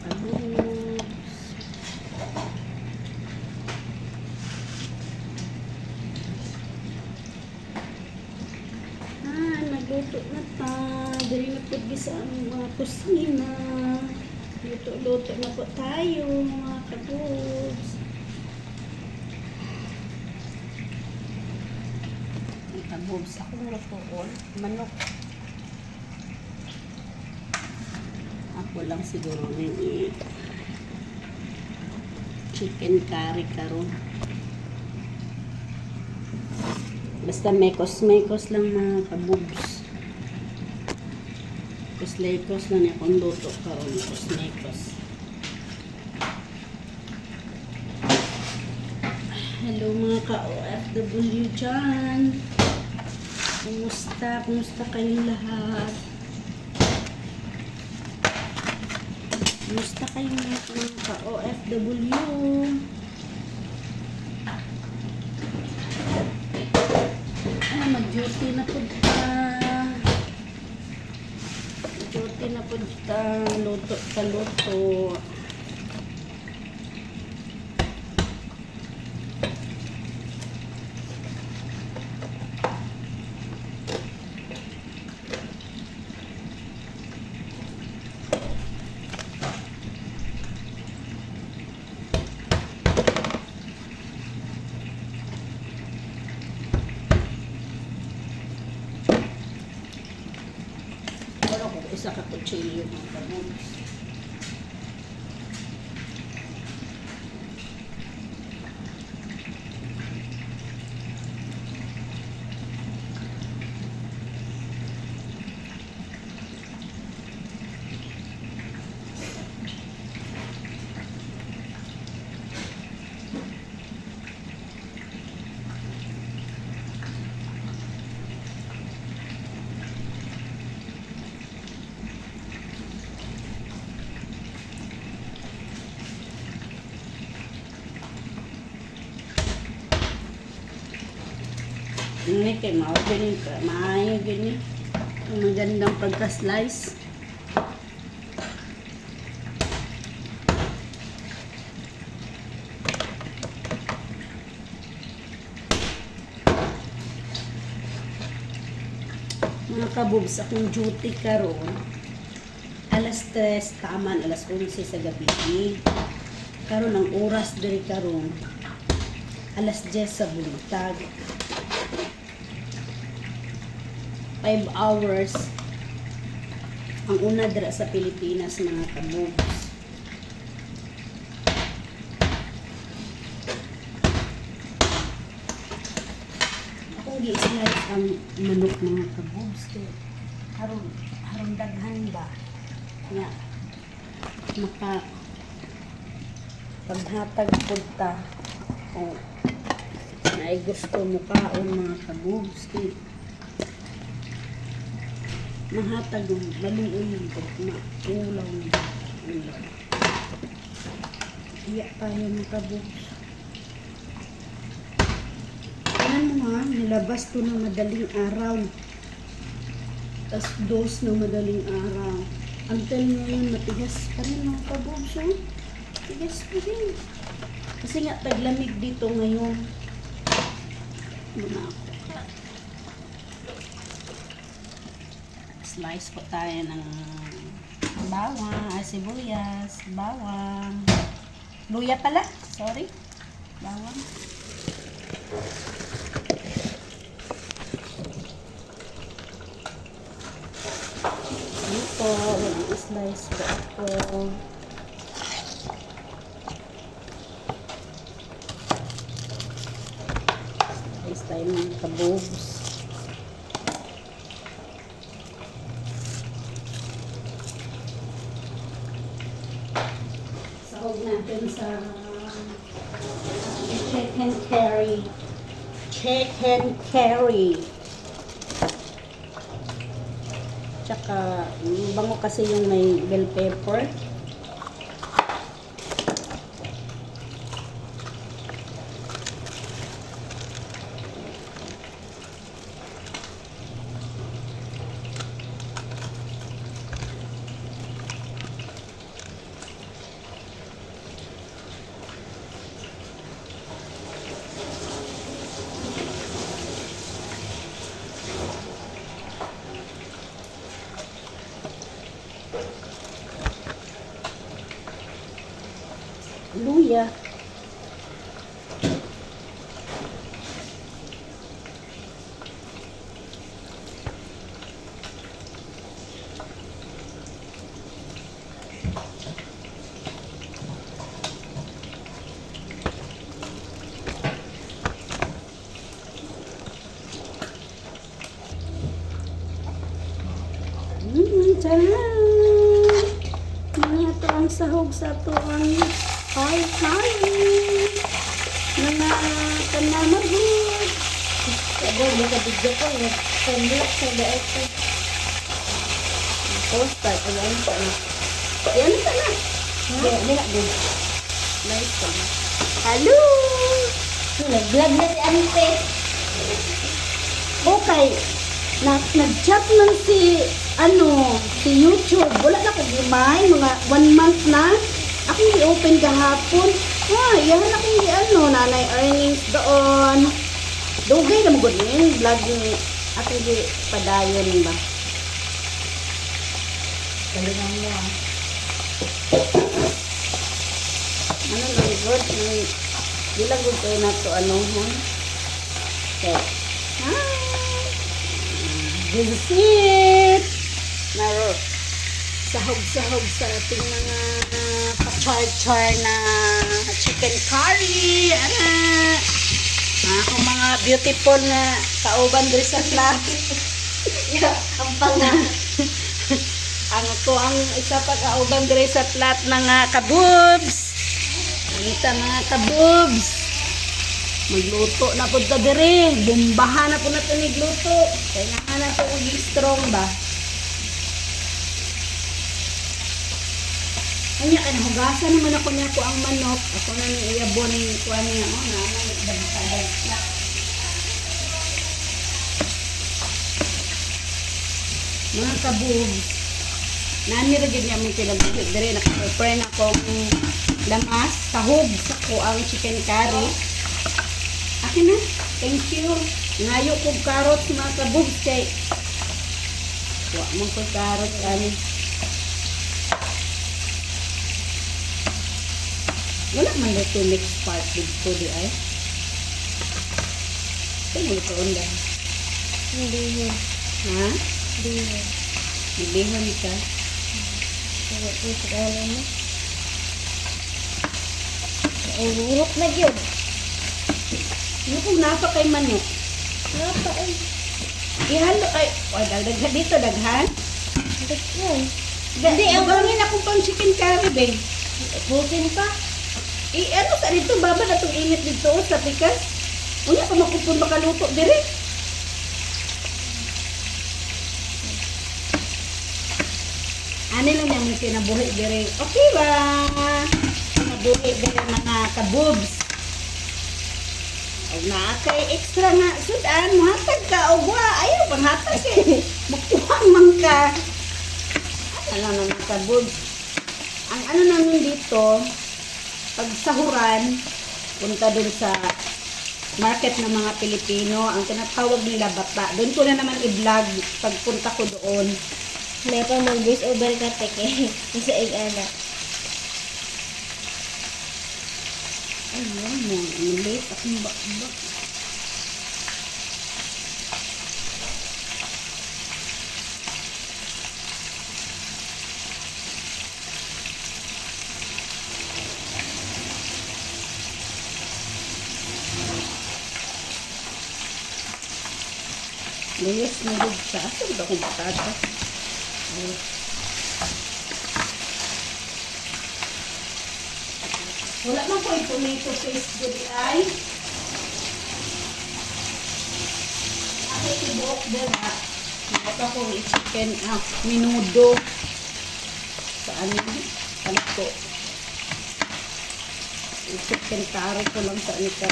kabubs. Nagluto na ta. Dali na po sa mga kusina. Luto-luto na po tayo, mga kabubs. Mga kabubs, akong lutoon. Manok. Ako lang siguro may chicken curry karon. Basta mekos-mekos lang mga kabubs. Mekos-lekos lang akong luto karon. Mekos-mekos. Hello mga ka-OFW dyan. Kumusta? Kumusta kayong lahat? Kumusta kayong lahat mga ka-OFW? Mag-duty na po ta. Mag-duty na po ta. Luto sa luto. Isa ka kutsilyo mga kabubs. Ini kay mao gani ka, maayo gani. Ang magandang pagka-slice. Mga kabubs, akong duty karon. Alas 3 taman, alas 11 sa gabi. Karon ang oras diri karon. Alas 10 sa buntag. 5 hours ang una dira sa Pilipinas mga kabubs. Akong gi-slice ang manok mga kabubs. Harong daghan ba? Nga maka paghatag punta o na gusto mo kaon mga kabubs. Mahatag yung maluoy yung ulaw yung ulaw. Iya tayo ng kabubs. Ayan mo ha, nilabas to ng madaling araw. Tapos dose ng madaling araw. Until ngayon, matigas pa rin mga kabubs. Matigas pa rin. Kasi nga, taglamig dito ngayon. Muna ako. Slice po tayo ng bawang, sibuyas, bawang. Luya pala, sorry. Bawang. Dito, slice po ako. Slice tayo ng kabubs. Natin sa chicken curry. Chicken curry. Tsaka, bango kasi yung may bell pepper. luya. Taran! Mga to ang sahog sa to ang kari-kari. Mga kanamagod. Sabi, may kabigyo ko. Pemblok sa daet ko. Poster, ayan pa na. Ayan pa na. Hindi na din. Nice pa na. Hello! Nag-vlog na si Ante. Okay. Nag-chat man si YouTube. Wala na ko gimay. Mga 1 month na. Akong i-open kahapon. Yan akong nanay earnings doon. Dugay na magod yun. Vlog ni akong padayon ba. Galingan mo ah. Ano lang good? Di lang good kayo na to ha? Okay. This is it! Naro. Sahog-sahog sa ating mga pa-char-char na chicken curry. Ako mga beautiful na kauban diri sa flat. Ang panga. Ko ang isa pa kauban diri sa flat ng kabubs. Kita mga kabubs. Magluto na po ta diri. Bumbahan na po na ito nigluto. Kailangan na ito strong ba? Kanya ka nahugasan naman ako niya ko ang manok. Ako na ni iyabon ni kuha niya. Na. Mga kabubs. Nani ra gid niya mo kinabuhi diri naka-prepare na akong lamas, sahog sa ko ang chicken curry. Akin na. Thank you. Ngayo kong carrots mga kabubs kay wa mo ko carrot ani. Wala man dito next part dito di ay. Kaya mo ko onda. Hindi yun. Ha? Hindi yun. Ibihon ka. Ito alam mo. Urok na yun. Ano kung napa kay manok? Napa eh. Ihalo ay, dagdag dito daghan. Yun. Hindi, ang gawin akong pang chicken curry, babe. Butin pa. Ano sa dito, baba na itong init dito sa pikas. Una pa makupon makaluto, dire. Ano lang naman kinabuhi, dire. Okay ba? Kinabuhi, dire mga kabubs. O na kay extra nga, sudan, muhatag ka, o wa, ayaw, panghatag eh. Magtuwang man ka. Ano naman kabubs. Ang ano namin dito, pag sahuran, punta dun sa market ng mga Pilipino, ang tinatawag nila bata. Doon ko na naman i-vlog pagpunta ko doon. May pa mag-voice over ka teke. Isa ana. Ayun mo, ang late akong bakbak. Layas na yun siya. Asa ba akong batata? Wala man ko yung tomato paste dito ay. Ako ibuok din ha. Nakata ko yung chicken, minudo. Saan yun? Anak ko. Yung chicken curry ko lang sa anika.